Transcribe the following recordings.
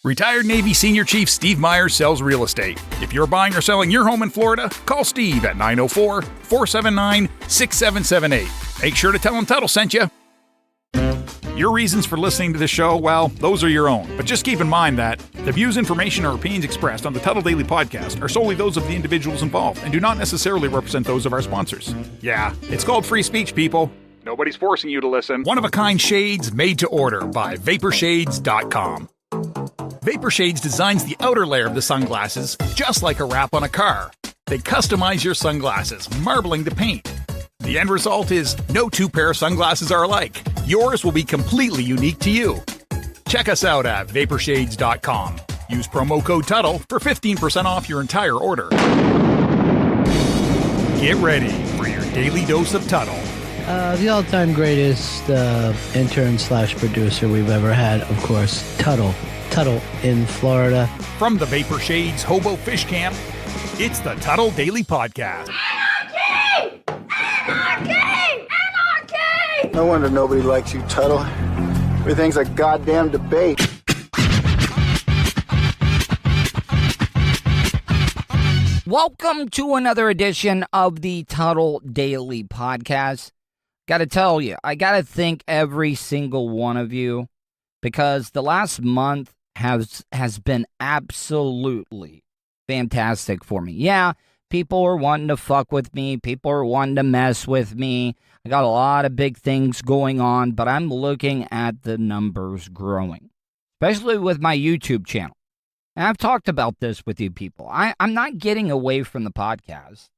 Retired Navy Senior Chief Steve Myers sells real estate. If you're buying or selling your home in Florida, call Steve at 904-479-6778. Make sure to tell him Tuddle sent you. Your reasons for listening to this show, well, those are your own. But just keep in mind that the views, information, or opinions expressed on the Tuddle Daily Podcast are solely those of the individuals involved and do not necessarily represent those of our sponsors. Yeah, it's called free speech, people. Nobody's forcing you to listen. One-of-a-kind shades made to order by vaporshades.com. Vapor Shades designs the outer layer of the sunglasses just like a wrap on a car. They customize your sunglasses, marbling the paint. The end result is no two pair of sunglasses are alike. Yours will be completely unique to you. Check us out at vaporshades.com. Use promo code Tuddle for 15% off your entire order. Get ready for your daily dose of Tuddle. The all-time greatest intern/producer we've ever had, of course, Tuddle. Tuddle in Florida. From the Vapor Shades Hobo Fish Camp, it's the Tuddle Daily Podcast. Anarchy! Anarchy! Anarchy! No wonder nobody likes you, Tuddle. Everything's a goddamn debate. Welcome to another edition of the Tuddle Daily Podcast. Gotta tell you, I gotta thank every single one of you because the last month has been absolutely fantastic for me. Yeah, people are wanting to fuck with me. People are wanting to mess with me. I got a lot of big things going on, but I'm looking at the numbers growing, especially with my YouTube channel. And I've talked about this with you people. I'm not getting away from the podcast.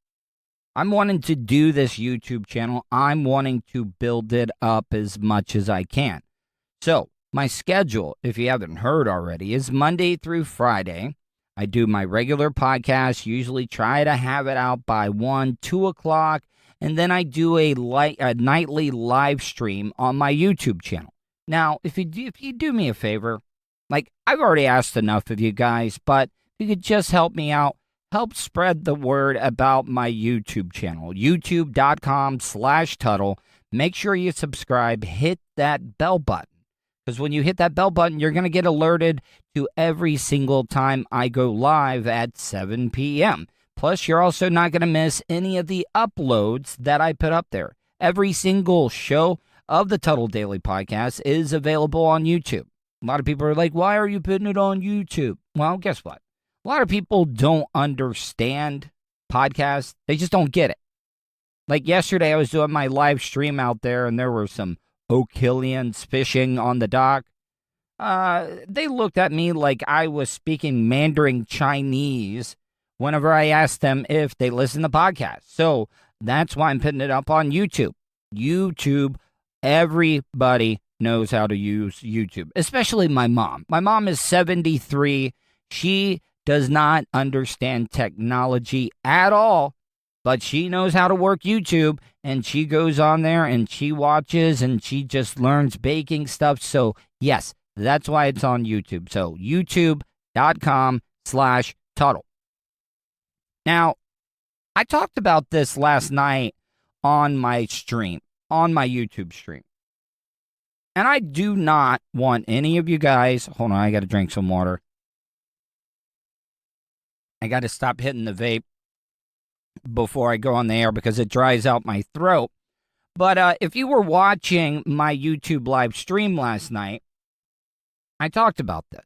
I'm wanting to do this YouTube channel. I'm wanting to build it up as much as I can. So, my schedule, if you haven't heard already, is Monday through Friday. I do my regular podcast, usually try to have it out by 1, 2 o'clock, and then I do a nightly live stream on my YouTube channel. Now, if you do me a favor, like I've already asked enough of you guys, but if you could just help me out, help spread the word about my YouTube channel, youtube.com/Tuddle. Make sure you subscribe, hit that bell button. Because when you hit that bell button, you're going to get alerted to every single time I go live at 7 p.m. Plus, you're also not going to miss any of the uploads that I put up there. Every single show of the Tuddle Daily Podcast is available on YouTube. A lot of people are like, why are you putting it on YouTube? Well, guess what? A lot of people don't understand podcasts. They just don't get it. Like yesterday, I was doing my live stream out there, and there were some Oakillians fishing on the dock. They looked at me like I was speaking Mandarin Chinese whenever I asked them if they listen to podcasts. So that's why I'm putting it up on YouTube. YouTube, everybody knows how to use YouTube, especially my mom. My mom is 73. She does not understand technology at all, but she knows how to work YouTube, and she goes on there and she watches and she just learns baking stuff. So, yes, that's why it's on YouTube. So, youtube.com/Tuddle. Now, I talked about this last night on my stream, on my YouTube stream. And I do not want any of you guys, hold on, I got to drink some water. I got to stop hitting the vape before I go on the air because it dries out my throat. But if you were watching my YouTube live stream last night, I talked about this.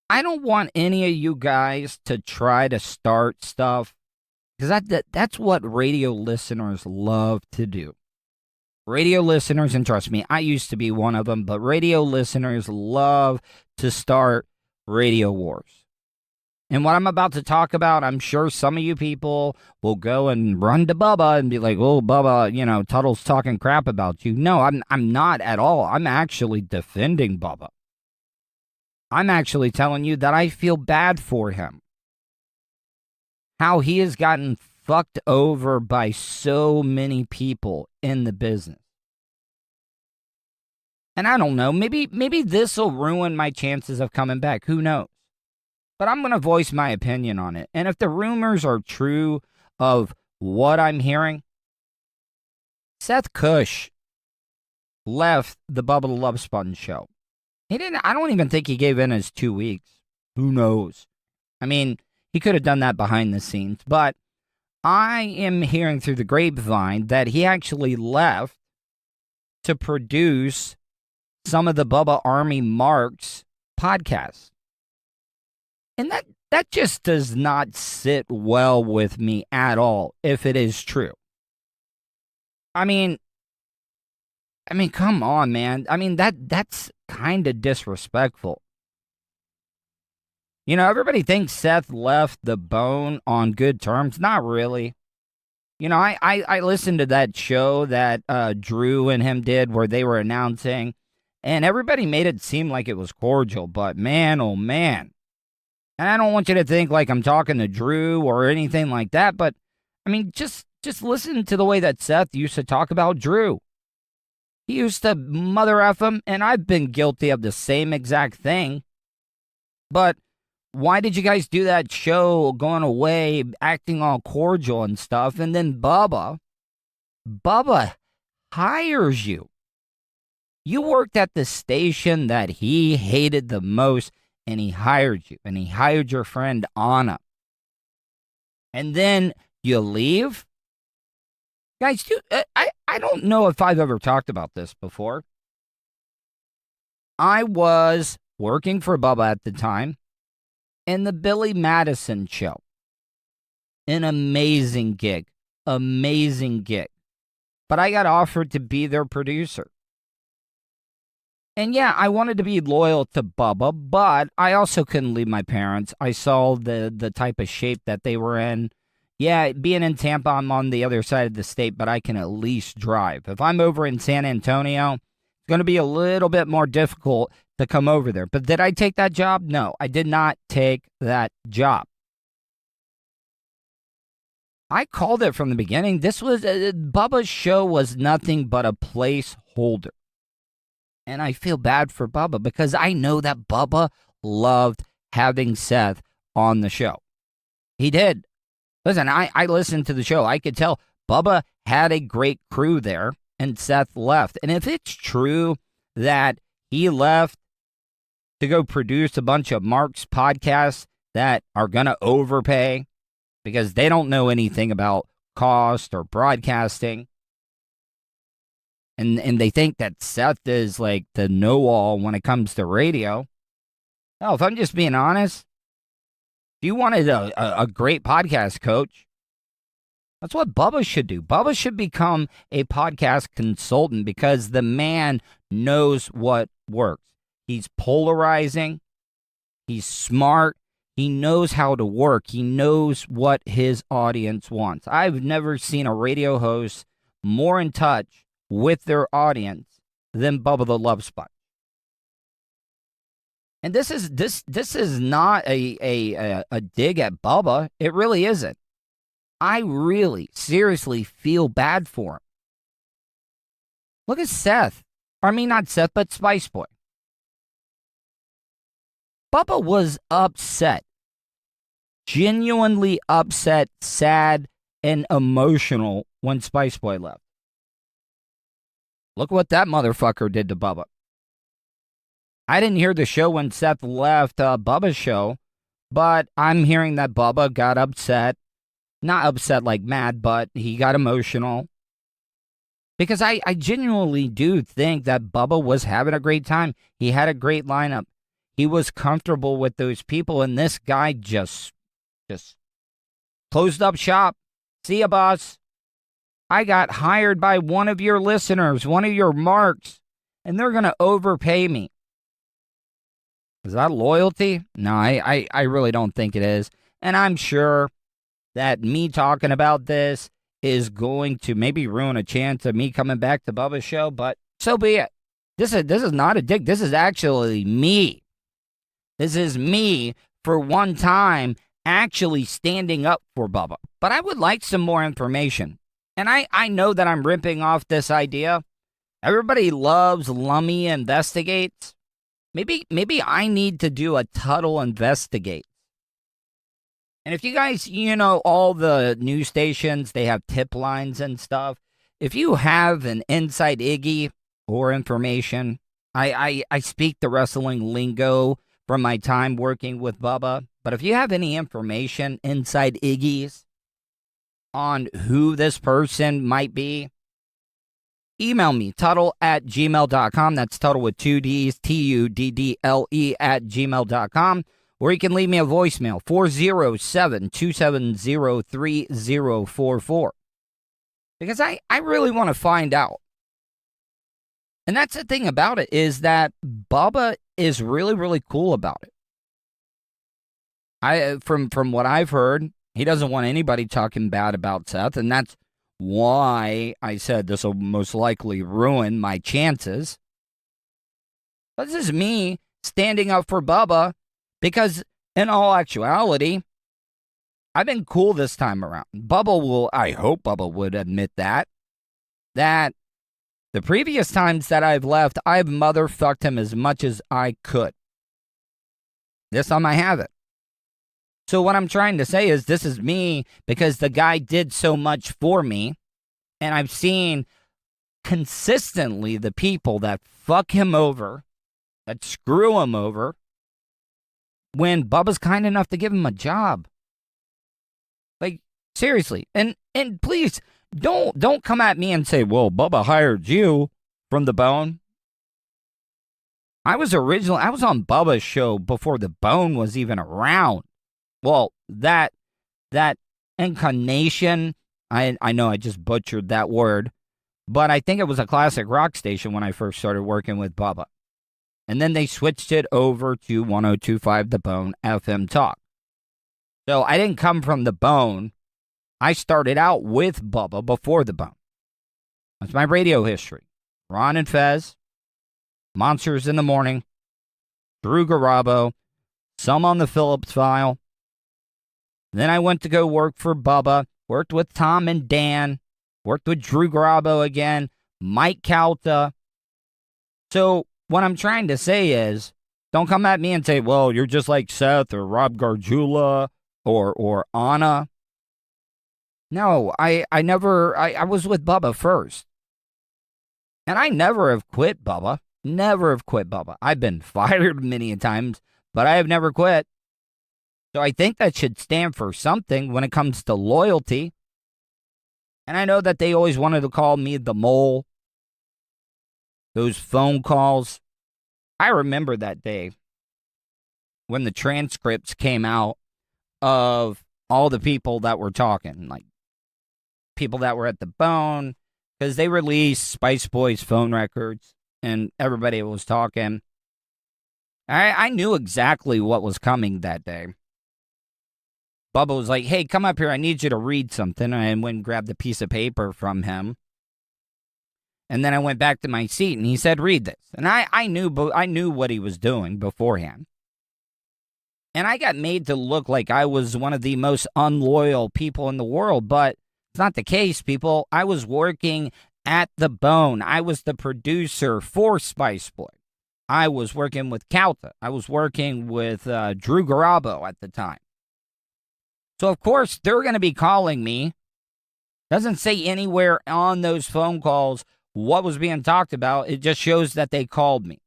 I don't want any of you guys to try to start stuff because that's what radio listeners love to do. Radio listeners, and trust me, I used to be one of them, but radio listeners love to start radio wars. And what I'm about to talk about, I'm sure some of you people will go and run to Bubba and be like, oh, Bubba, you know, Tuddle's talking crap about you. No, I'm not at all. I'm actually defending Bubba. I'm actually telling you that I feel bad for him. How he has gotten fucked over by so many people in the business. And I don't know, maybe this will ruin my chances of coming back. Who knows? But I'm going to voice my opinion on it. And if the rumors are true of what I'm hearing, Seth Cush left the Bubba the Love Sponge show. He didn't. I don't even think he gave in his 2 weeks. Who knows? I mean, he could have done that behind the scenes. But I am hearing through the grapevine that he actually left to produce some of the Bubba Army Marks podcasts. And that just does not sit well with me at all, if it is true. I mean, come on, man. I mean, that's kind of disrespectful. You know, everybody thinks Seth left the bone on good terms. Not really. You know, I listened to that show that Drew and him did where they were announcing, and everybody made it seem like it was cordial, but man, oh man. And I don't want you to think like I'm talking to Drew or anything like that, but I mean, just listen to the way that Seth used to talk about Drew. He used to mother F him, and I've been guilty of the same exact thing. But why did you guys do that show going away, acting all cordial and stuff, and then Bubba hires you? You worked at the station that he hated the most, and he hired you, and he hired your friend Anna. And then you leave? Guys, I don't know if I've ever talked about this before. I was working for Bubba at the time in the Billy Madison show. An amazing gig. Amazing gig. But I got offered to be their producer. And yeah, I wanted to be loyal to Bubba, but I also couldn't leave my parents. I saw the type of shape that they were in. Yeah, being in Tampa, I'm on the other side of the state, but I can at least drive. If I'm over in San Antonio, it's going to be a little bit more difficult to come over there. But did I take that job? No, I did not take that job. I called it from the beginning. This was, Bubba's show was nothing but a placeholder. And I feel bad for Bubba because I know that Bubba loved having Seth on the show. He did. Listen, I listened to the show. I could tell Bubba had a great crew there, and Seth left. And if it's true that he left to go produce a bunch of Mark's podcasts that are going to overpay because they don't know anything about cost or broadcasting, and they think that Seth is like the know-all when it comes to radio. No, if I'm just being honest, if you wanted a great podcast coach, that's what Bubba should do. Bubba should become a podcast consultant because the man knows what works. He's polarizing. He's smart. He knows how to work. He knows what his audience wants. I've never seen a radio host more in touch with their audience than Bubba the Love Sponge. And this is not a dig at Bubba. It really isn't. I really, seriously feel bad for him. Look at Seth. I mean, not Seth, but Spice Boy. Bubba was upset. Genuinely upset, sad, and emotional when Spice Boy left. Look what that motherfucker did to Bubba. I didn't hear the show when Seth left Bubba's show, but I'm hearing that Bubba got upset. Not upset like mad, but he got emotional. Because I genuinely do think that Bubba was having a great time. He had a great lineup. He was comfortable with those people, and this guy just closed up shop. See ya, boss. I got hired by one of your listeners, one of your marks, and they're going to overpay me. Is that loyalty? No, I really don't think it is. And I'm sure that me talking about this is going to maybe ruin a chance of me coming back to Bubba's show, but so be it. This is not a dig. This is actually me. This is me for one time actually standing up for Bubba. But I would like some more information. And I know that I'm ripping off this idea. Everybody loves Lummy Investigates. Maybe I need to do a Tuddle Investigate. And if you guys, all the news stations, they have tip lines and stuff. If you have an inside Iggy or information, I speak the wrestling lingo from my time working with Bubba, but if you have any information inside Iggy's on who this person might be, email me, Tuddle@gmail.com. That's Tuddle with 2 Ds, Tuddle @gmail.com. Or you can leave me a voicemail, 407-270-3044. Because I really want to find out. And that's the thing about it, is that Bubba is really, really cool about it. From what I've heard, he doesn't want anybody talking bad about Seth, and that's why I said this will most likely ruin my chances. But this is me standing up for Bubba, because in all actuality, I've been cool this time around. I hope Bubba would admit that the previous times that I've left, I've motherfucked him as much as I could. This time I haven't. So what I'm trying to say is, this is me because the guy did so much for me, and I've seen consistently the people that fuck him over, that screw him over, when Bubba's kind enough to give him a job. Like, seriously. And please, don't come at me and say, well, Bubba hired you from the Bone. I was on Bubba's show before the Bone was even around. Well, that incarnation, I know I just butchered that word, but I think it was a classic rock station when I first started working with Bubba. And then they switched it over to 102.5 The Bone FM Talk. So I didn't come from The Bone. I started out with Bubba before The Bone. That's my radio history. Ron and Fez, Monsters in the Morning, Drew Garabo, some on the Phillips File. Then I went to go work for Bubba, worked with Tom and Dan, worked with Drew Garabo again, Mike Calta. So what I'm trying to say is, don't come at me and say, well, you're just like Seth or Rob Gargiula or Anna. No, I was with Bubba first. And I never have quit Bubba. Never have quit Bubba. I've been fired many times, but I have never quit. So I think that should stand for something when it comes to loyalty. And I know that they always wanted to call me the mole. Those phone calls. I remember that day when the transcripts came out of all the people that were talking, like people that were at the Bone, because they released Spice Boys phone records and everybody was talking. I knew exactly what was coming that day. Bubba was like, hey, come up here. I need you to read something. And I went and grabbed a piece of paper from him. And then I went back to my seat and he said, read this. And I knew what he was doing beforehand. And I got made to look like I was one of the most unloyal people in the world. But it's not the case, people. I was working at the Bone. I was the producer for Spice Boy. I was working with Calta. I was working with Drew Garabo at the time. So, of course, they're going to be calling me. Doesn't say anywhere on those phone calls what was being talked about. It just shows that they called me.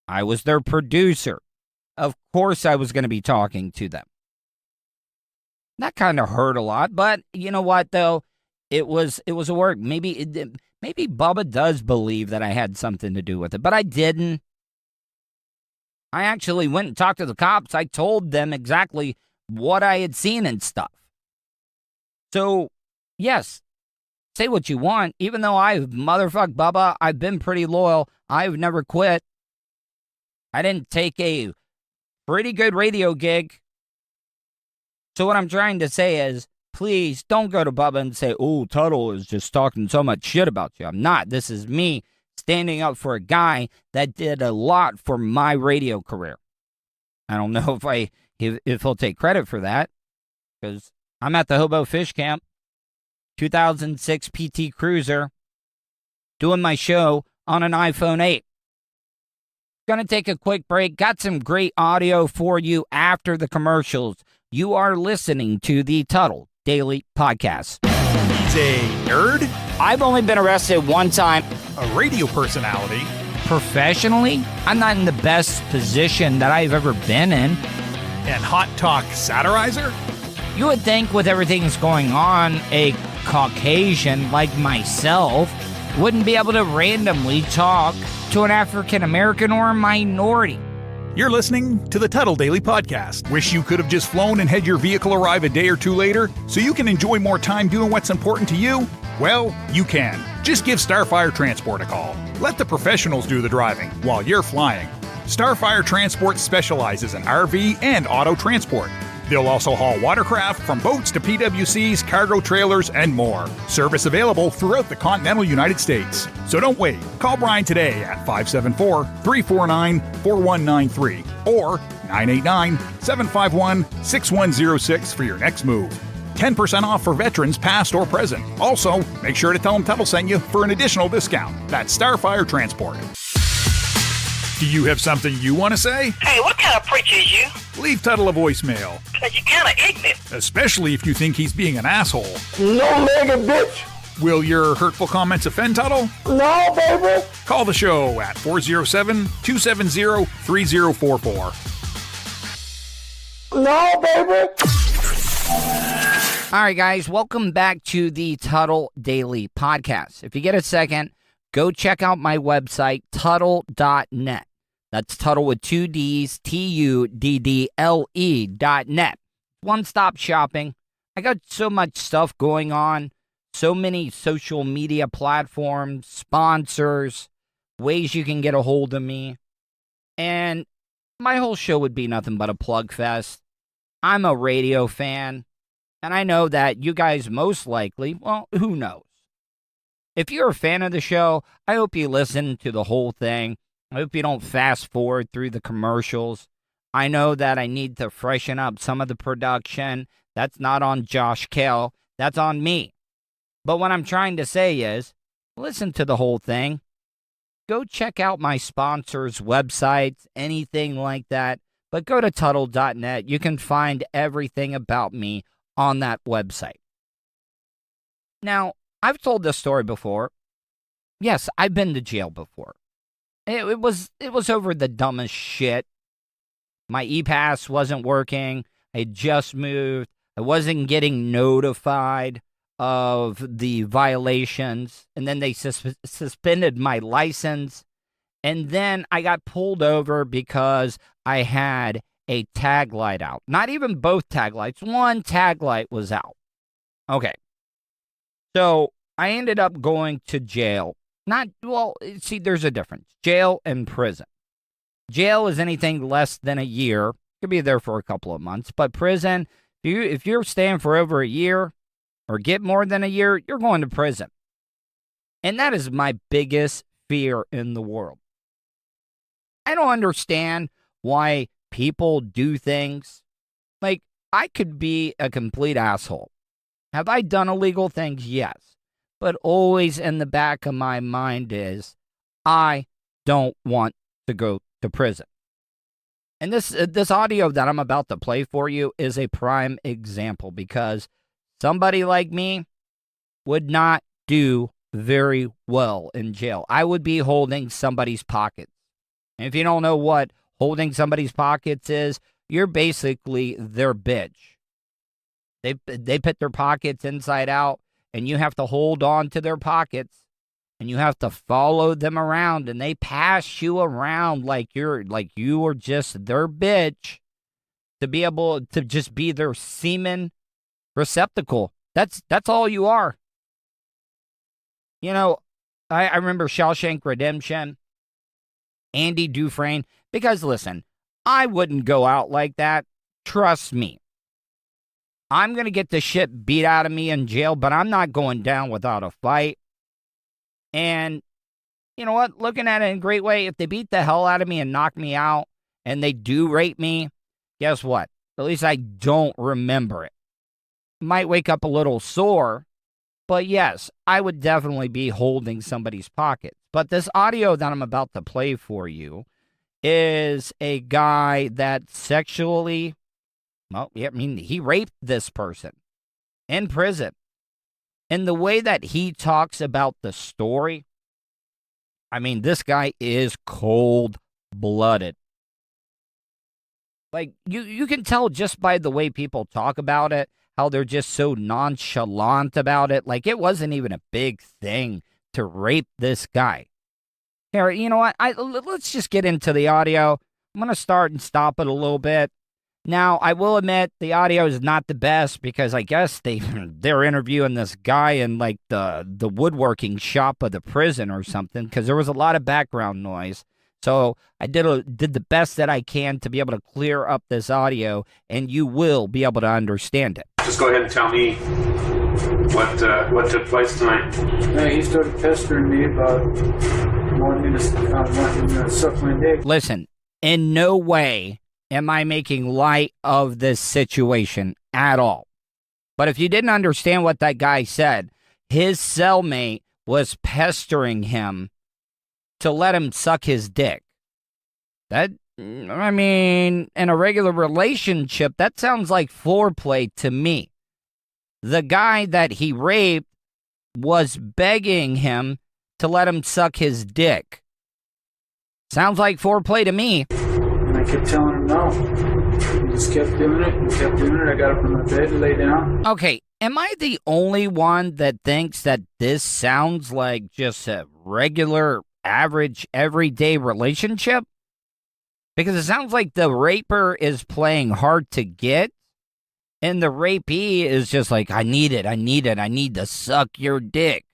I was their producer. Of course I was going to be talking to them. That kind of hurt a lot, but you know what, though? It was a work. Maybe Bubba does believe that I had something to do with it, but I didn't. I actually went and talked to the cops. I told them exactly what I had seen and stuff. So, yes, say what you want. Even though I've motherfucked Bubba, I've been pretty loyal. I've never quit. I didn't take a pretty good radio gig. So what I'm trying to say is, please don't go to Bubba and say, oh, Tuddle is just talking so much shit about you. I'm not. This is me standing up for a guy that did a lot for my radio career. I don't know if he'll take credit for that, because I'm at the Hobo Fish Camp, 2006 PT Cruiser, doing my show on an iPhone 8. Gonna take a quick break. Got some great audio for you after the commercials. You are listening to the Tuddle Daily Podcast. He's a nerd, I've only been arrested one time. a radio personality, professionally, I'm not in the best position that I've ever been in. And hot talk satirizer? You would think with everything that's going on, a Caucasian like myself wouldn't be able to randomly talk to an African American or a minority. You're listening to the Tuddle Daily Podcast. Wish you could have just flown and had your vehicle arrive a day or two later so you can enjoy more time doing what's important to you? Well, you can. Just give Starfire Transport a call. Let the professionals do the driving while you're flying. Starfire Transport specializes in RV and auto transport. They'll also haul watercraft from boats to PWCs, cargo trailers, and more. Service available throughout the continental United States. So don't wait. Call Brian today at 574-349-4193 or 989-751-6106 for your next move. 10% off for veterans past or present. Also, make sure to tell them Tuddle sent you for an additional discount. That's Starfire Transport. Do you have something you want to say? Hey, what kind of preacher is you? Leave Tuddle a voicemail. Because you're kind of ignorant. Especially if you think he's being an asshole. No-legged bitch. Will your hurtful comments offend Tuddle? No, baby. Call the show at 407-270-3044. No, baby. All right, guys, welcome back to the Tuddle Daily Podcast. If you get a second, go check out my website, Tuddle.net. That's Tuddle with two D's, Tuddle.net. One-stop shopping. I got so much stuff going on, so many social media platforms, sponsors, ways you can get a hold of me. And my whole show would be nothing but a plug fest. I'm a radio fan, and I know that you guys most likely, well, who knows? If you're a fan of the show, I hope you listen to the whole thing. I hope you don't fast forward through the commercials. I know that I need to freshen up some of the production. That's not on Josh Kell. That's on me. But what I'm trying to say is, listen to the whole thing. Go check out my sponsors' websites, anything like that. But go to Tuddle.net. You can find everything about me on that website. Now, I've told this story before. Yes, I've been to jail before. It was over the dumbest shit. My e-pass wasn't working. I had just moved. I wasn't getting notified of the violations. And then they suspended my license. And then I got pulled over because I had a tag light out. Not even both tag lights. One tag light was out. Okay. So I ended up going to jail. There's a difference. Jail and prison. Jail is anything less than a year. Could be there for a couple of months. But prison, if you're staying for over a year or get more than a year, you're going to prison. And that is my biggest fear in the world. I don't understand why people do things. Like, I could be a complete asshole. Have I done illegal things? Yes. But always in the back of my mind is, I don't want to go to prison. And this audio that I'm about to play for you is a prime example, because somebody like me would not do very well in jail. I would be holding somebody's pockets. And if you don't know what holding somebody's pockets is, you're basically their bitch. They put their pockets inside out, and you have to hold on to their pockets, and you have to follow them around, and they pass you around like you are just their bitch, to be able to just be their semen receptacle. That's all you are. You know, I remember Shawshank Redemption, Andy Dufresne, because listen, I wouldn't go out like that. Trust me. I'm going to get the shit beat out of me in jail, but I'm not going down without a fight. And you know what? Looking at it in a great way, if they beat the hell out of me and knock me out and they do rape me, guess what? At least I don't remember it. Might wake up a little sore, but yes, I would definitely be holding somebody's pocket. But this audio that I'm about to play for you is a guy that sexually... Well, yeah, I mean, he raped this person in prison. And the way that he talks about the story, I mean, this guy is cold-blooded. Like, you can tell just by the way people talk about it, how they're just so nonchalant about it. Like, it wasn't even a big thing to rape this guy. Here, you know what? Let's just get into the audio. I'm going to start and stop it a little bit. Now, I will admit the audio is not the best because I guess they're interviewing this guy in like the woodworking shop of the prison or something because there was a lot of background noise. So I did the best that I can to be able to clear up this audio, and you will be able to understand it. Just go ahead and tell me what took place tonight. Yeah, he started pestering me about wanting to suck my dick. Listen, in no way am I making light of this situation at all. But if you didn't understand what that guy said, his cellmate was pestering him to let him suck his dick. That, I mean, in a regular relationship, that sounds like foreplay to me. The guy that he raped was begging him to let him suck his dick. Sounds like foreplay to me. And I kept telling him no. He just kept doing it and kept doing it. I got up from my bed and lay down. Okay, am I the only one that thinks that this sounds like just a regular, average, everyday relationship? Because it sounds like the raper is playing hard to get, and the rapee is just like, I need to suck your dick.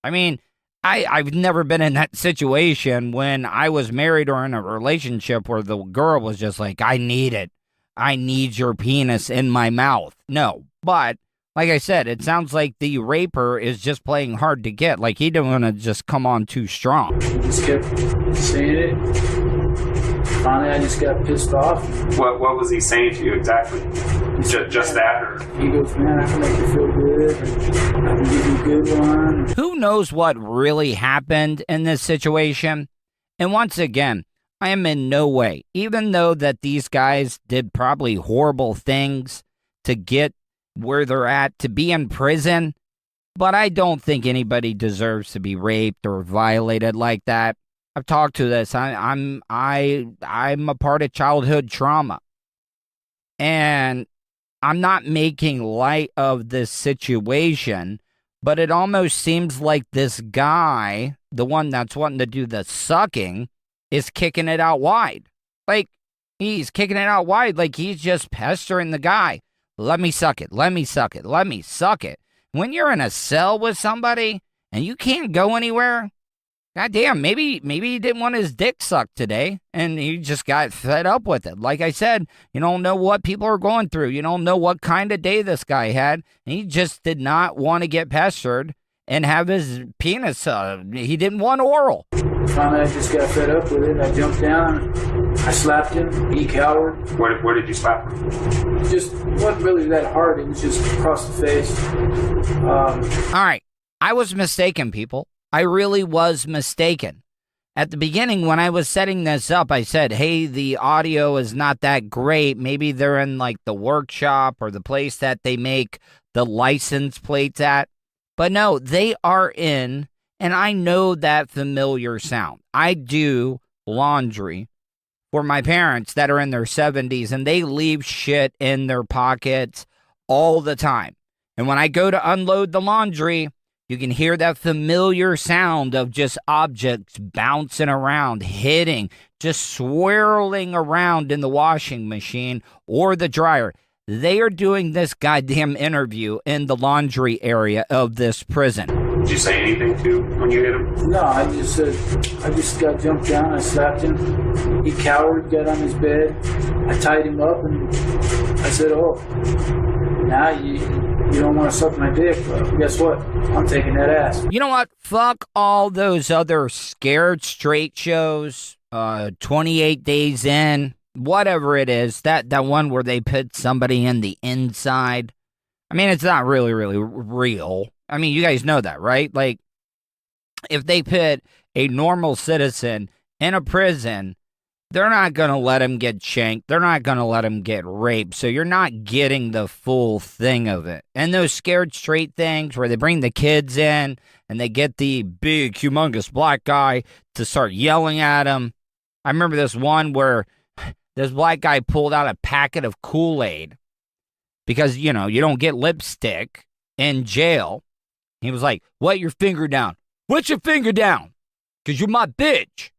I mean, I've never been in that situation when I was married or in a relationship where the girl was just like, I need it. I need your penis in my mouth. No, but like I said, it sounds like the raper is just playing hard to get. Like he didn't want to just come on too strong. He just kept saying it. Finally, I just got pissed off. What was he saying to you exactly? Just that? Or? He goes, man, I can make you feel good. I can give you a good one. Who knows what really happened in this situation? And once again, I am in no way, even though that these guys did probably horrible things to get where they're at, to be in prison, but I don't think anybody deserves to be raped or violated like that. I've talked to this. I'm a part of childhood trauma, and I'm not making light of this situation, but it almost seems like this guy, the one that's wanting to do the sucking, is kicking it out wide. Like, he's kicking it out wide like he's just pestering the guy. Let me suck it. Let me suck it. Let me suck it. When you're in a cell with somebody and you can't go anywhere, goddamn, maybe he didn't want his dick sucked today, and he just got fed up with it. Like I said, you don't know what people are going through. You don't know what kind of day this guy had, and he just did not want to get pestered and have his penis, he didn't want oral. Finally, I just got fed up with it. I jumped down, I slapped him, he cowered. Where did you slap him? Just wasn't really that hard, it was just across the face. All right, I was mistaken, people. I really was mistaken. At the beginning, when I was setting this up, I said, hey, the audio is not that great. Maybe they're in like the workshop or the place that they make the license plates at. But no, they are in, and I know that familiar sound. I do laundry for my parents that are in their 70s, and they leave shit in their pockets all the time. And when I go to unload the laundry, you can hear that familiar sound of just objects bouncing around, hitting, just swirling around in the washing machine or the dryer. They are doing this goddamn interview in the laundry area of this prison. Did you say anything to him when you hit him? No, I just got jumped down, I slapped him. He cowered, got on his bed. I tied him up and I said, oh, now you don't want to suck my dick, but guess what? I'm taking that ass. You know what? Fuck all those other Scared Straight shows, 28 Days In, whatever it is, that one where they put somebody in the inside. I mean, it's not really real. I mean, you guys know that, right? Like, if they put a normal citizen in a prison they're not going to let him get shanked. They're not going to let him get raped. So you're not getting the full thing of it. And those scared straight things where they bring the kids in and they get the big, humongous black guy to start yelling at him. I remember this one where this black guy pulled out a packet of Kool-Aid because, you know, you don't get lipstick in jail. He was like, "Wet your finger down." "Wet your finger down, because you're my bitch."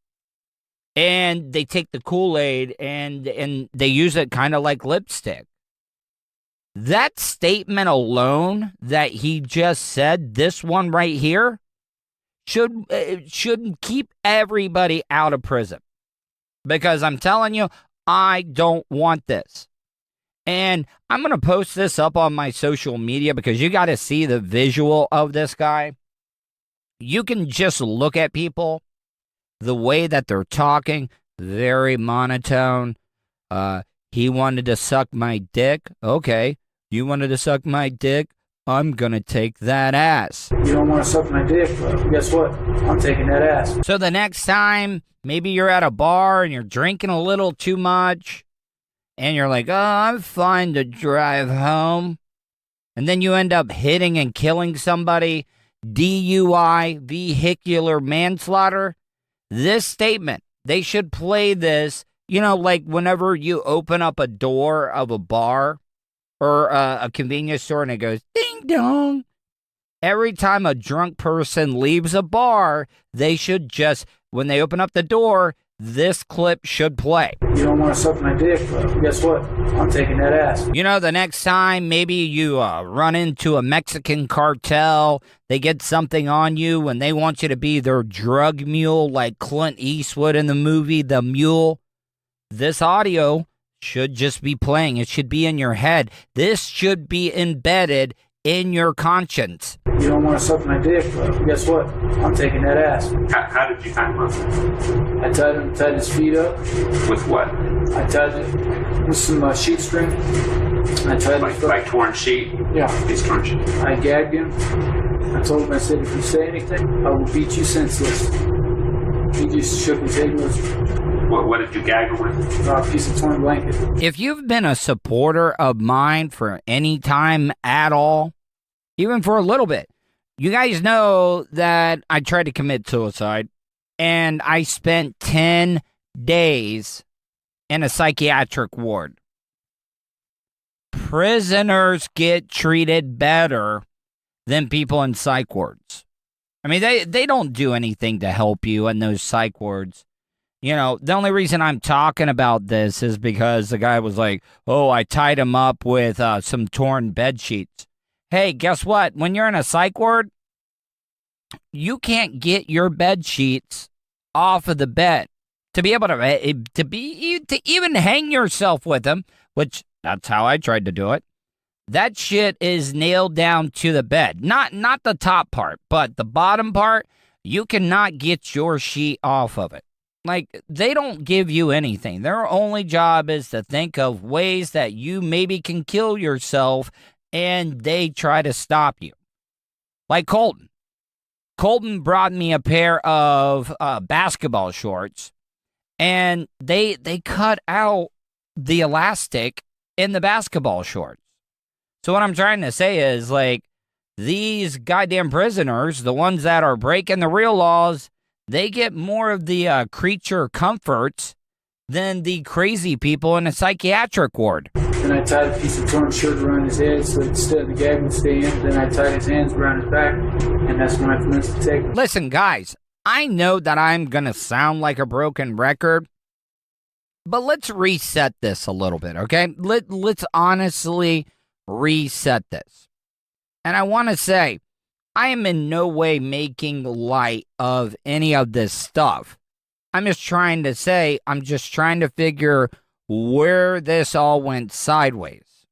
And they take the Kool-Aid and they use it kind of like lipstick. That statement alone that he just said, this one right here, should keep everybody out of prison. Because I'm telling you, I don't want this. And I'm going to post this up on my social media because you got to see the visual of this guy. You can just look at people. The way that they're talking, very monotone. He wanted to suck my dick. Okay, you wanted to suck my dick? I'm going to take that ass. You don't want to suck my dick, but guess what? I'm taking that ass. So the next time, maybe you're at a bar and you're drinking a little too much, and you're like, "Oh, I'm fine to drive home." And then you end up hitting and killing somebody, DUI, vehicular manslaughter. This statement, they should play this, you know, like whenever you open up a door of a bar or a convenience store and it goes ding dong. Every time a drunk person leaves a bar, they should just, when they open up the door, this clip should play. You don't want to suck my dick, but guess what? I'm taking that ass. You know, the next time maybe you run into a Mexican cartel, they get something on you and they want you to be their drug mule like Clint Eastwood in the movie The Mule. This audio should just be playing. It should be in your head. This should be embedded in your conscience. You don't want to suck my dick, but guess what? I'm taking that ass. How did you tie him up? I tied his feet up. With what? I tied it with some sheet string. I tied Like torn sheet? Yeah. He's torn sheet. I gagged him. I told him, I said, "If you say anything, I will beat you senseless." He just shook his head and was... What did you gag him with? A piece of torn blanket. If you've been a supporter of mine for any time at all, even for a little bit, you guys know that I tried to commit suicide, and I spent 10 days in a psychiatric ward. Prisoners get treated better than people in psych wards. I mean, they don't do anything to help you in those psych wards. You know, the only reason I'm talking about this is because the guy was like, "Oh, I tied him up with some torn bed sheets." Hey, guess what? When you're in a psych ward, you can't get your bed sheets off of the bed to be able to even hang yourself with them, which that's how I tried to do it. That shit is nailed down to the bed. Not the top part, but the bottom part, you cannot get your sheet off of it. Like, they don't give you anything. Their only job is to think of ways that you maybe can kill yourself, and they try to stop you. Like Colton. Colton brought me a pair of basketball shorts, and they cut out the elastic in the basketball shorts. So what I'm trying to say is, like, these goddamn prisoners, the ones that are breaking the real laws, they get more of the creature comforts than the crazy people in a psychiatric ward. Then I tied a piece of torn shirt around his head so instead the gag would stay in. Then I tied his hands around his back, and that's when I commenced to take him. Listen, guys, I know that I'm going to sound like a broken record, but let's reset this a little bit, okay? Let's honestly reset this. And I want to say, I am in no way making light of any of this stuff. I'm just trying to say, I'm just trying to figure where this all went sideways.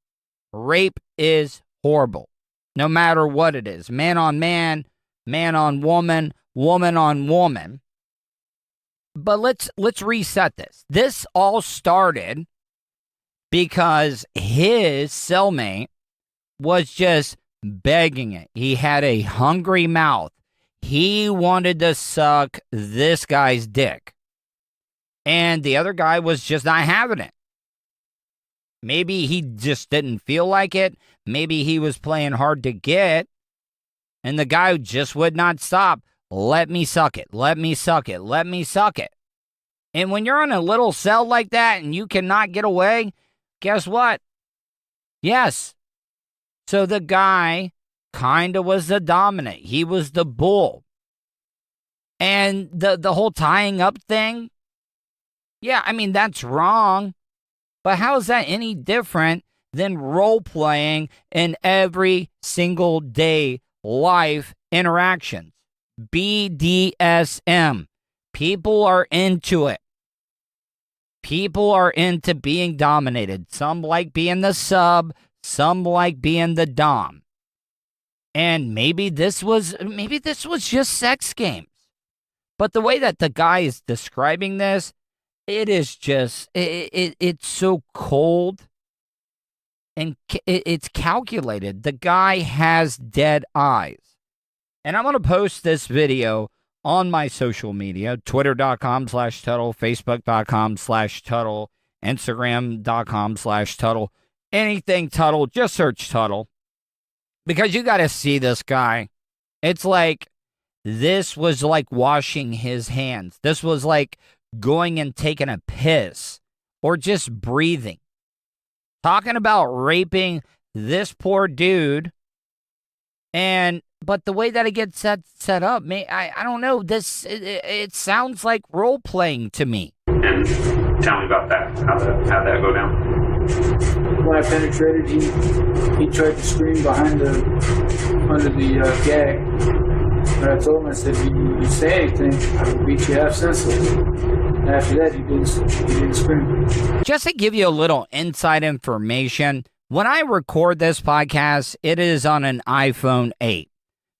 Rape is horrible, no matter what it is. Man on man, man on woman, woman on woman. But let's reset this. This all started because his cellmate was just begging it. He had a hungry mouth. He wanted to suck this guy's dick. And the other guy was just not having it. Maybe he just didn't feel like it. Maybe he was playing hard to get. And the guy just would not stop. Let me suck it. Let me suck it. Let me suck it. And when you're in a little cell like that and you cannot get away, guess what? Yes. So the guy kind of was the dominant. He was the bull. And the whole tying up thing, yeah, I mean, that's wrong. But how is that any different than role-playing in every single day life interactions? BDSM. People are into it. People are into being dominated. Some like being the sub. Some like being the dom. And maybe this was just sex games. But the way that the guy is describing this, it is just, it's so cold and it's calculated. The guy has dead eyes. And I'm going to post this video on my social media, twitter.com/Tuddle, facebook.com/Tuddle, instagram.com/Tuddle, anything Tuddle, just search Tuddle. Because you got to see this guy. It's like, this was like washing his hands. This was like going and taking a piss or just breathing. Talking about raping this poor dude. But the way that it gets set up, I don't know. It sounds like role playing to me. And tell me about that. How'd that go down? When I penetrated, he tried to scream under the gag. But I told him, I said, if you say anything, I will beat you half senseless. And after that, he didn't scream. Just to give you a little inside information, when I record this podcast, it is on an iPhone 8.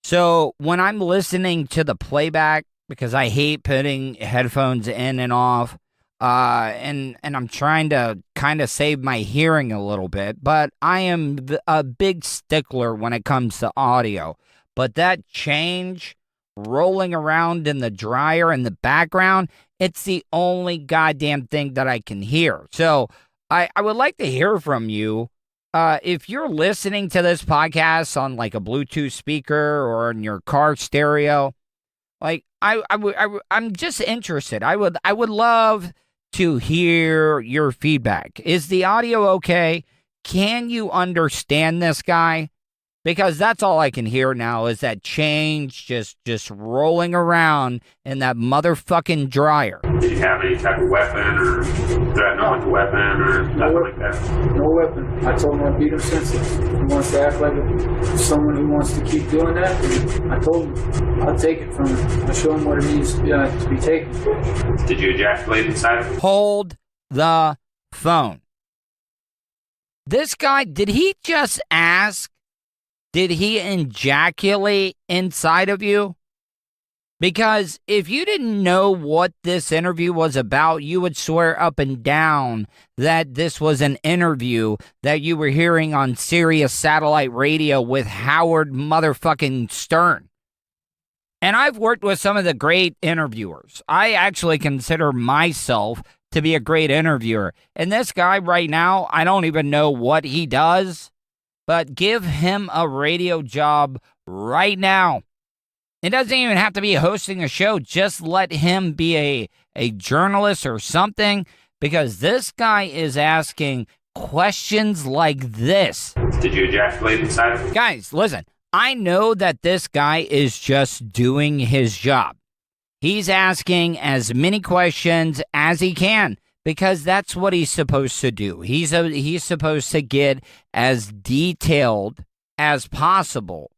So when I'm listening to the playback, because I hate putting headphones in and off, and I'm trying to kind of save my hearing a little bit, but I am a big stickler when it comes to audio. But that change rolling around in the dryer in the background, it's the only goddamn thing that I can hear. So I would like to hear from you. If you're listening to this podcast on like a Bluetooth speaker or in your car stereo, like I'm just interested. I would love to hear your feedback. Is the audio okay? Can you understand this guy? Because that's all I can hear now is that change just rolling around in that motherfucking dryer. Did you have any type of weapon or threaten him with a weapon or nothing like that? No weapon. I told him I'd beat him senseless. If he wants to act like someone who wants to keep doing that, I told him I'll take it from him. I'll show him what it needs to be taken. Did you ejaculate inside of him? Hold the phone. This guy, did he just ask? Did he ejaculate inside of you? Because if you didn't know what this interview was about, you would swear up and down that this was an interview that you were hearing on Sirius satellite radio with Howard motherfucking Stern. And I've worked with some of the great interviewers. I actually consider myself to be a great interviewer. And this guy right now, I don't even know what he does. But give him a radio job right now. It doesn't even have to be hosting a show. Just let him be a journalist or something, because this guy is asking questions like this. Did you ejaculate inside of him? Guys, listen. I know that this guy is just doing his job. He's asking as many questions as he can, because that's what he's supposed to do. He's supposed to get as detailed as possible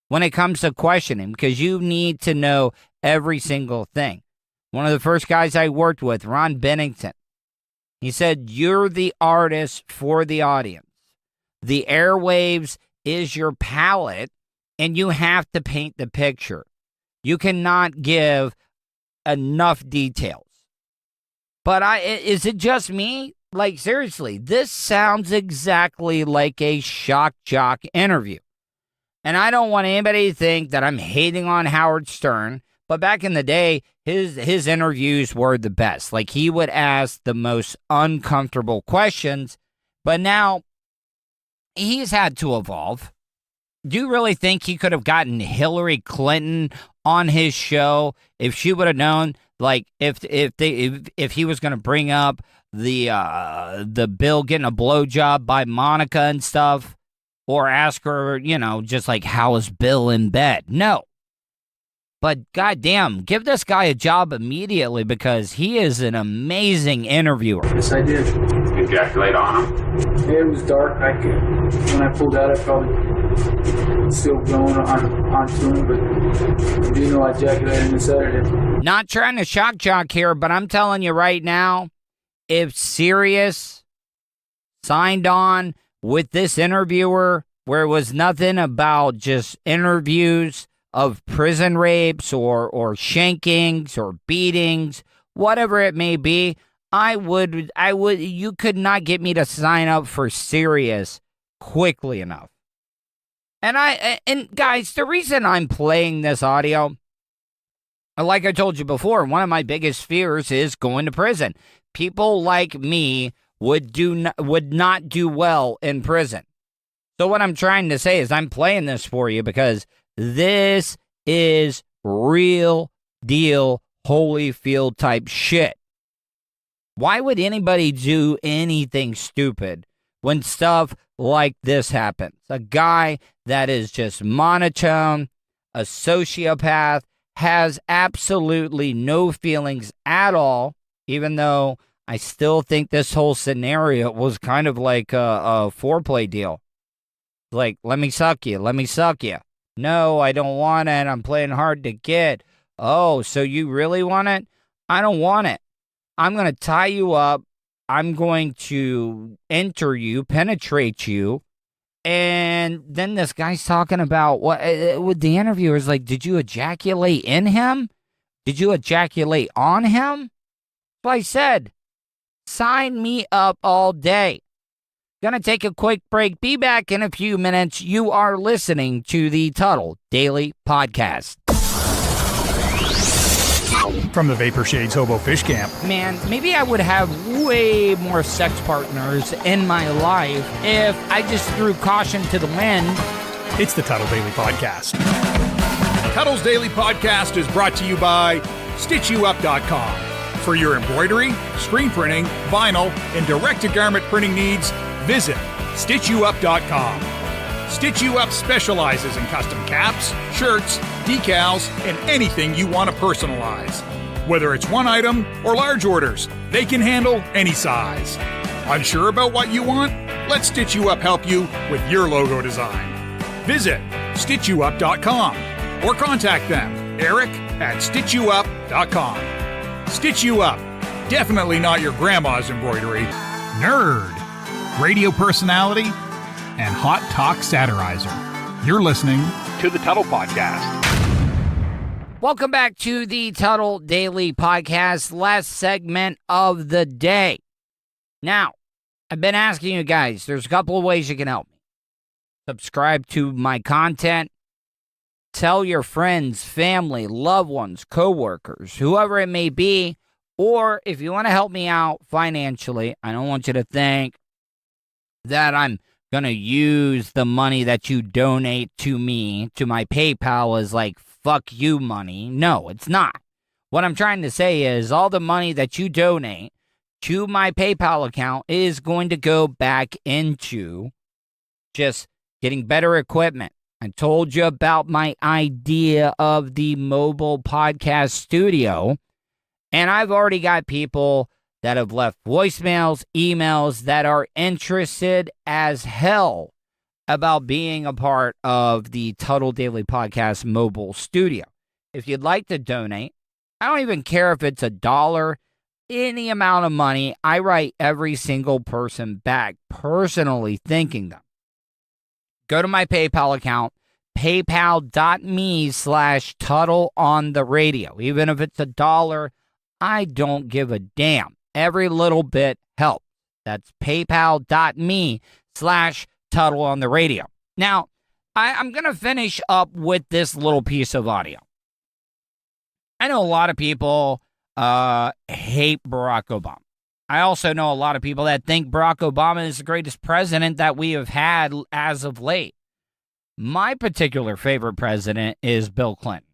when it comes to questioning, because you need to know every single thing. One of the first guys I worked with, Ron Bennington, he said, you're the artist for the audience. The airwaves is your palette, and you have to paint the picture. You cannot give enough details. But is it just me? Like, seriously, this sounds exactly like a shock jock interview. And I don't want anybody to think that I'm hating on Howard Stern, But back in the day, his interviews were the best. Like, he would ask the most uncomfortable questions, but now he's had to evolve. Do you really think he could have gotten Hillary Clinton on his show if she would have known, like, if he was going to bring up the Bill getting a blowjob by Monica and stuff, or ask her, just like, how is Bill in bed? No. But goddamn, give this guy a job immediately because he is an amazing interviewer. Yes, I did. Ejaculate on him? It was dark. When I pulled out, I probably still going onto him, but I do know I ejaculated inside of him. Not trying to shock jock here, but I'm telling you right now, if Sirius signed on with this interviewer where it was nothing about just interviews of prison rapes or shankings or beatings, whatever it may be, you could not get me to sign up for Sirius quickly enough. And guys, the reason I'm playing this audio, like I told you before, one of my biggest fears is going to prison. People like me would not do well in prison. So what I'm trying to say is I'm playing this for you because this is real deal Holyfield type shit. Why would anybody do anything stupid when stuff like this happens? A guy that is just monotone, a sociopath, has absolutely no feelings at all, even though I still think this whole scenario was kind of like a foreplay deal. Like, let me suck you. No, I don't want it. I'm playing hard to get. Oh, so you really want it? I don't want it. I'm going to tie you up. I'm going to enter you, penetrate you. And then this guy's talking about what with the interviewer's like, did you ejaculate in him? Did you ejaculate on him? So I said, sign me up all day. Gonna take a quick break. Be back in a few minutes. You are listening to the Tuddle Daily Podcast. From the Vapor Shades Hobo Fish Camp. Man, maybe I would have way more sex partners in my life if I just threw caution to the wind. It's the Tuddle Daily Podcast. Tuddle's Daily Podcast is brought to you by StitchYouUp.com. For your embroidery, screen printing, vinyl, and direct-to-garment printing needs, visit StitchYouUp.com. Stitch You Up specializes in custom caps, shirts, decals, and anything you want to personalize. Whether it's one item or large orders, they can handle any size. Unsure about what you want? Let Stitch You Up help you with your logo design. Visit StitchYouUp.com or contact them, Eric at StitchYouUp.com. Stitch You Up. Definitely not your grandma's embroidery. Nerd. Radio personality and hot talk satirizer. You're listening to the Tuddle Podcast. Welcome back to the Tuddle Daily Podcast, last segment of the day. Now, I've been asking you guys, there's a couple of ways you can help me. Subscribe to my content. Tell your friends, family, loved ones, coworkers, whoever it may be. Or if you want to help me out financially, I don't want you to think that I'm going to use the money that you donate to me, to my PayPal, as like, fuck you money. No, it's not. What I'm trying to say is all the money that you donate to my PayPal account is going to go back into just getting better equipment. I told you about my idea of the mobile podcast studio, and I've already got people that have left voicemails, emails that are interested as hell about being a part of the Tuddle Daily Podcast mobile studio. If you'd like to donate, I don't even care if it's $1, any amount of money. I write every single person back, personally thanking them. Go to my PayPal account, paypal.me/Tuddle on the radio. Even if it's $1, I don't give a damn. Every little bit helps. That's paypal.me/Tuddle on the radio. Now, I'm going to finish up with this little piece of audio. I know a lot of people hate Barack Obama. I also know a lot of people that think Barack Obama is the greatest president that we have had as of late. My particular favorite president is Bill Clinton.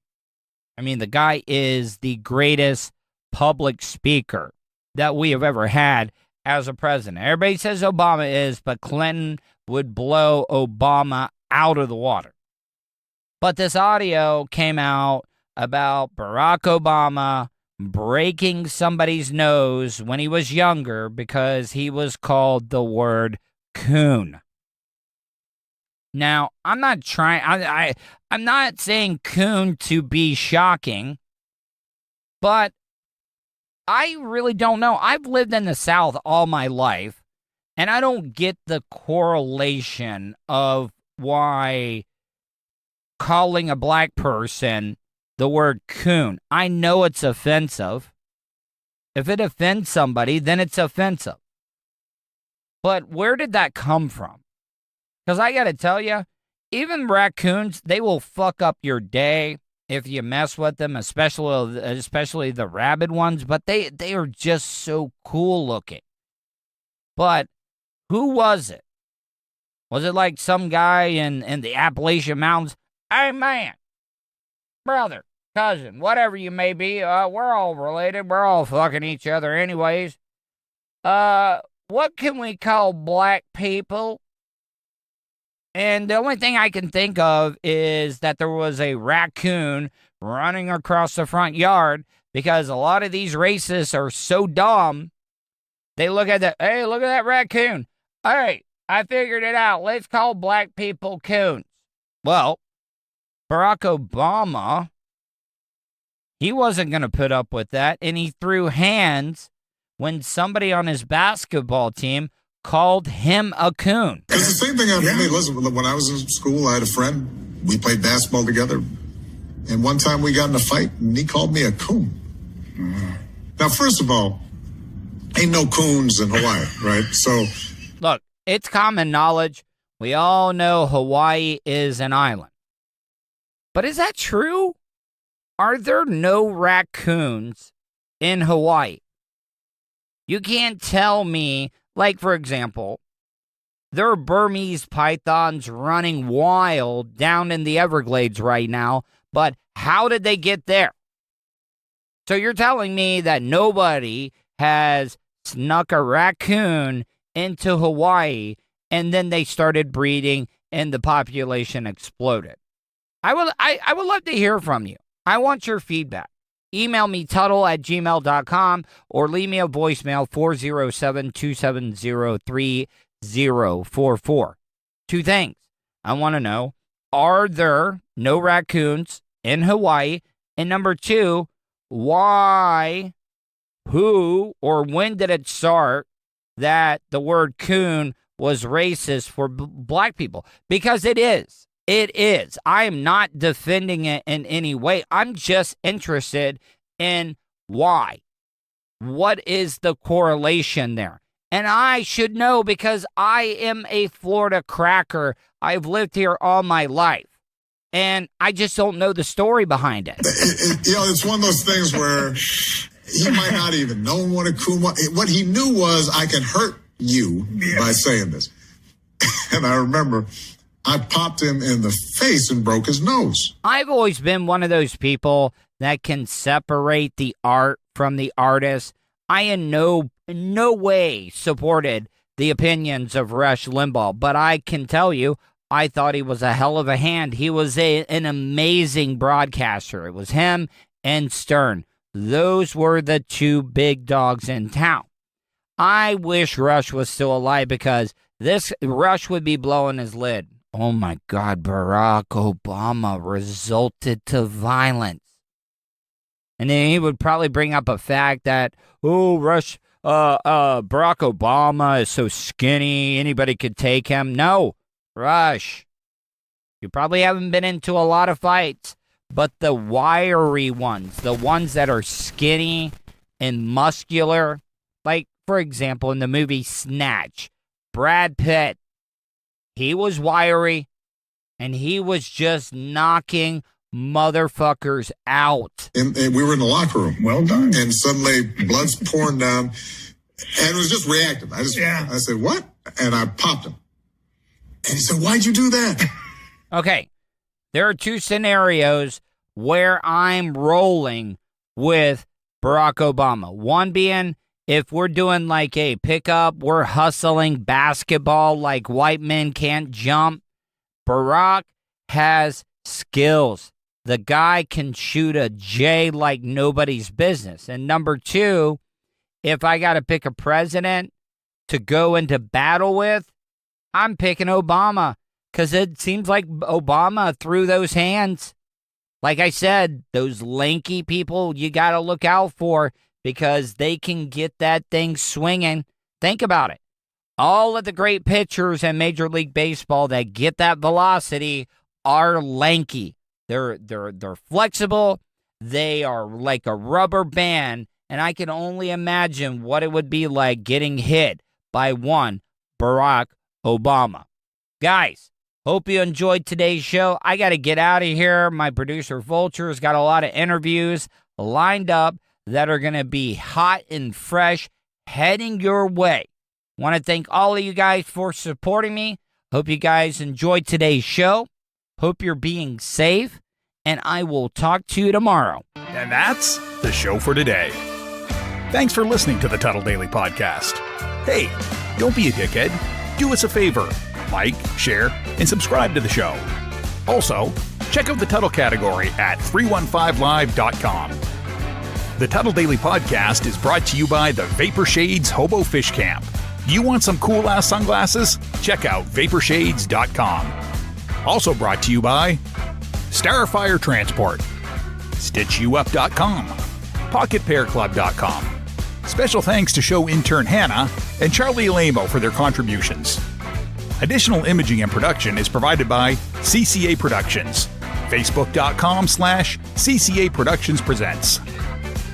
I mean, the guy is the greatest public speaker that we have ever had as a president. Everybody says Obama is, but Clinton would blow Obama out of the water. But this audio came out about Barack Obama breaking somebody's nose when he was younger because he was called the word coon. Now, I'm not trying, I'm not saying coon to be shocking, but I really don't know. I've lived in the South all my life, and I don't get the correlation of why calling a black person the word coon. I know it's offensive. If it offends somebody, then it's offensive. But where did that come from? Because I got to tell you, even raccoons, they will fuck up your day if you mess with them, especially the rabid ones. But they are just so cool looking. But who was it? Was it like some guy in the Appalachian Mountains? Hey, man, brother, cousin, whatever you may be, we're all related. We're all fucking each other anyways. What can we call black people? And the only thing I can think of is that there was a raccoon running across the front yard because a lot of these racists are so dumb. They look at hey, look at that raccoon. Hey, I figured it out. Let's call black people coons. Well, Barack Obama, he wasn't going to put up with that, and he threw hands when somebody on his basketball team called him a coon. It's the same thing happened to me. Listen, when I was in school, I had a friend. We played basketball together. And one time we got in a fight, and he called me a coon. Now, first of all, ain't no coons in Hawaii, right? So, look, it's common knowledge. We all know Hawaii is an island. But is that true? Are there no raccoons in Hawaii? You can't tell me, like, for example, there are Burmese pythons running wild down in the Everglades right now, but how did they get there? So you're telling me that nobody has snuck a raccoon into Hawaii and then they started breeding and the population exploded? I would love to hear from you. I want your feedback. Email me, Tuddle@gmail.com, or leave me a voicemail, 407-270-3044. Two things. I want to know, are there no raccoons in Hawaii? And number two, why, who, or when did it start that the word coon was racist for black people? Because it is. It is. I am not defending it in any way. I'm just interested in why. What is the correlation there? And I should know because I am a Florida cracker. I've lived here all my life. And I just don't know the story behind it. It's one of those things where he might not even know what a coon was. What he knew was, I can hurt you by saying this. And I remember I popped him in the face and broke his nose. I've always been one of those people that can separate the art from the artist. I in no way supported the opinions of Rush Limbaugh, but I can tell you, I thought he was a hell of a hand. He was an amazing broadcaster. It was him and Stern. Those were the two big dogs in town. I wish Rush was still alive because this Rush would be blowing his lid. Oh my God, Barack Obama resulted to violence. And then he would probably bring up a fact that, Barack Obama is so skinny, anybody could take him. No, Rush, you probably haven't been into a lot of fights, but the wiry ones, the ones that are skinny and muscular, like, for example, in the movie Snatch, Brad Pitt, he was wiry, and he was just knocking motherfuckers out. And we were in the locker room. Well done. And suddenly blood's pouring down. And it was just reactive. I said, what? And I popped him. And he said, why'd you do that? Okay. There are two scenarios where I'm rolling with Barack Obama. One being, if we're doing like a pickup, we're hustling basketball like white men can't jump. Barack has skills. The guy can shoot a J like nobody's business. And number two, if I got to pick a president to go into battle with, I'm picking Obama because it seems like Obama threw those hands. Like I said, those lanky people you got to look out for because they can get that thing swinging. Think about it. All of the great pitchers in Major League Baseball that get that velocity are lanky. They're flexible. They are like a rubber band, and I can only imagine what it would be like getting hit by one Barack Obama. Guys, hope you enjoyed today's show. I got to get out of here. My producer Vulture's got a lot of interviews lined up that are going to be hot and fresh heading your way. Want to thank all of you guys for supporting me. Hope you guys enjoyed today's show. Hope you're being safe, and I will talk to you tomorrow. And that's the show for today. Thanks for listening to the Tuddle Daily Podcast. Hey, don't be a dickhead. Do us a favor. Like, share, and subscribe to the show. Also, check out the Tuddle category at 315live.com. The Tuddle Daily Podcast is brought to you by the Vapor Shades Hobo Fish Camp. You want some cool-ass sunglasses? Check out vaporshades.com. Also brought to you by Starfire Transport, StitchYouUp.com, PocketPairClub.com. Special thanks to show intern Hannah and Charlie Alamo for their contributions. Additional imaging and production is provided by CCA Productions. Facebook.com/CCA Productions Presents.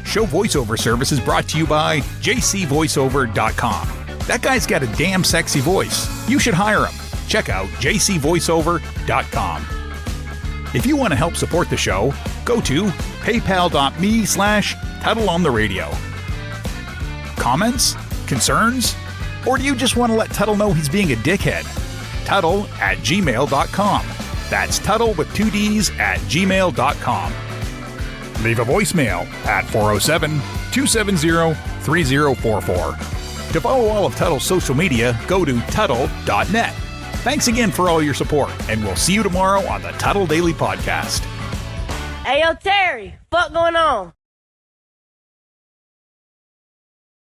Show voiceover service is brought to you by JCVoiceover.com. That guy's got a damn sexy voice. You should hire him. Check out jcvoiceover.com. If you want to help support the show, go to paypal.me/Tuddle on the radio. Comments? Concerns? Or do you just want to let Tuddle know he's being a dickhead? Tuddle@gmail.com. That's Tuddle with 2 Ds at gmail.com. Leave a voicemail at 407-270-3044. To follow all of Tuddle's social media, go to Tuddle.net. Thanks again for all your support, and we'll see you tomorrow on the Tuddle Daily Podcast. Hey, yo, Terry, what going on?